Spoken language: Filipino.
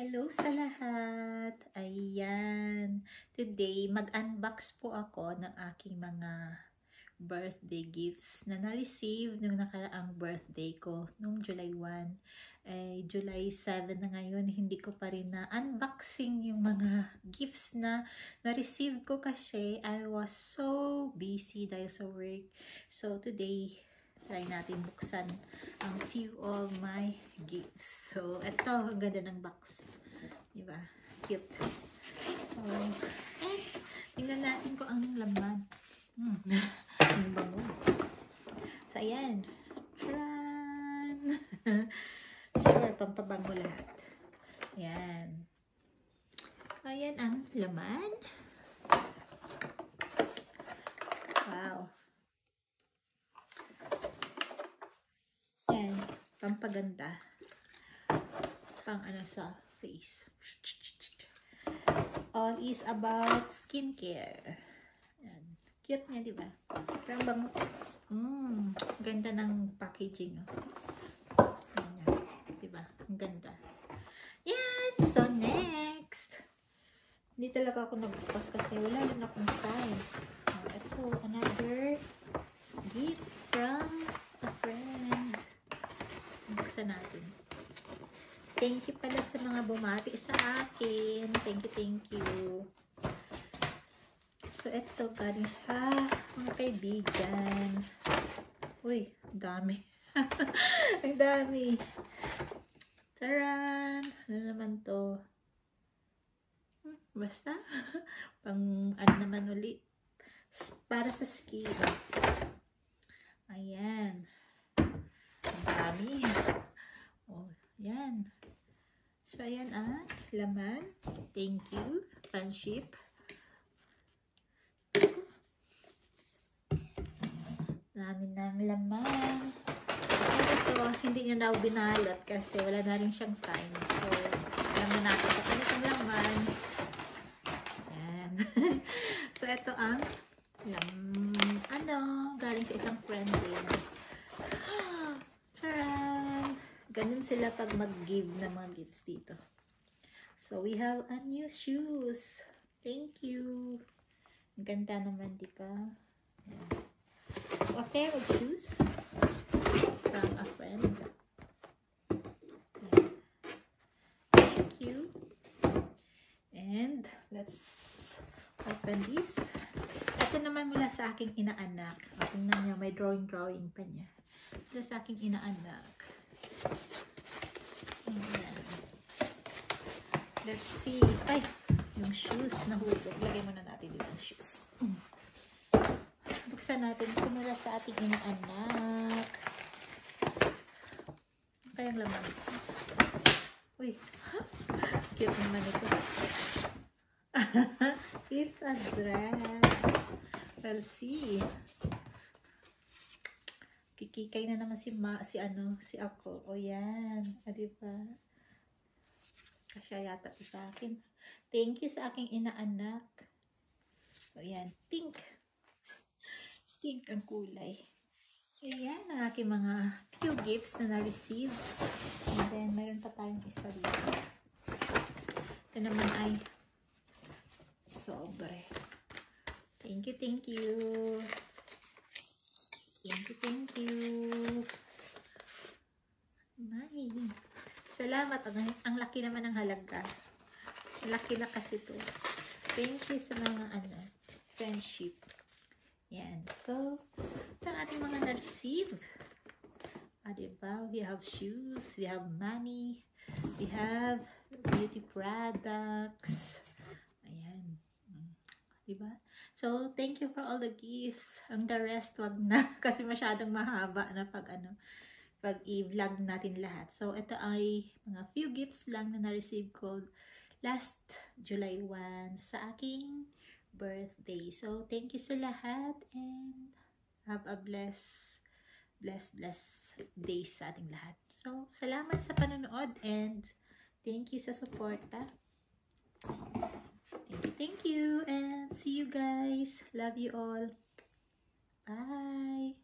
Hello sa lahat! Ayan. Today, mag-unbox po ako ng aking mga birthday gifts na na-receive nung nakaraang birthday ko nung July 1. July 7 na ngayon, hindi ko pa rin na-unboxing yung mga gifts na na-receive ko kasi I was so busy dahil sa work. So today, try natin buksan ang few of my gifts. So, ito, ang ganda ng box. Diba? Cute. So, tingnan natin kung ang laman. Ang bango. So, ayan. Tcharan! Sure, pampabango lahat. Ayan. So, ayan ang laman. Wow. Ayan. Pampaganda. Pang ano sa face. All is about skincare. Ayan. Cute niya, diba? Parang bango. Ganda ng packaging. Oh. Ayan. Diba? Ang ganda. Yan! So, next. Hindi talaga ako nagbukas kasi wala rin akong time. Ito, another gift from a friend. Buksan natin. Thank you pala sa mga bumati sa akin. Thank you. So, ito galing sa mga kaibigan. Uy, ang dami. Ang dami. Taran! Ano naman to? Basta. Pang ano naman ulit. Para sa skin. Ayan. Ang dami. Oh, yan. So, ayan ang laman. Thank you. Friendship. Dami ng laman. Pero ito, hindi nyo na binalot kasi wala na rin siyang time. So, alam na natin sa ganitong laman. Ayan. So, ito ang galing sa isang friend din. Ganun sila pag mag-give ng mga gifts dito. So, we have a new shoes. Thank you. Ang ganda naman, di ba? So, a pair of shoes from a friend. Thank you. And, let's open this. Ito naman mula sa aking inaanak. Tingnan niyo, may drawing pa niya. Mula sa aking inaanak. Ayan. Let's see. Ay, yung shoes nahulog. Lagay muna natin dito ang shoes. Buksan natin ito mula sa ating inaanak. Kayang laman. Uy, cute naman ito. It's a dress. Let's see. Kikikay na naman si ako. O yan. Diba? Kasya yata ito sa akin. Thank you sa aking inaanak. O yan. Pink. Pink ang kulay. So yan ang aking mga few gifts na na-receive. And then, mayroon pa tayong isa dito. Ito naman ay sobre. Thank you. Thank you. Bye. Salamat. Ang laki naman ng halaga. Laki na kasi to. Thank you sa mga friendship. Yan. So, ito ang ating mga na-receive. Diba? We have shoes. We have money. We have beauty products. Ayan. Diba? So, thank you for all the gifts. Ang the rest, wag na. Kasi masyadong mahaba na pag i-vlog natin lahat. So, ito ay mga few gifts lang na na-receive ko last July 1 sa aking birthday. So, thank you sa lahat and have a blessed days sa ating lahat. So, salamat sa panonood and thank you sa suporta. Thank you and see you guys. Love you all. Bye.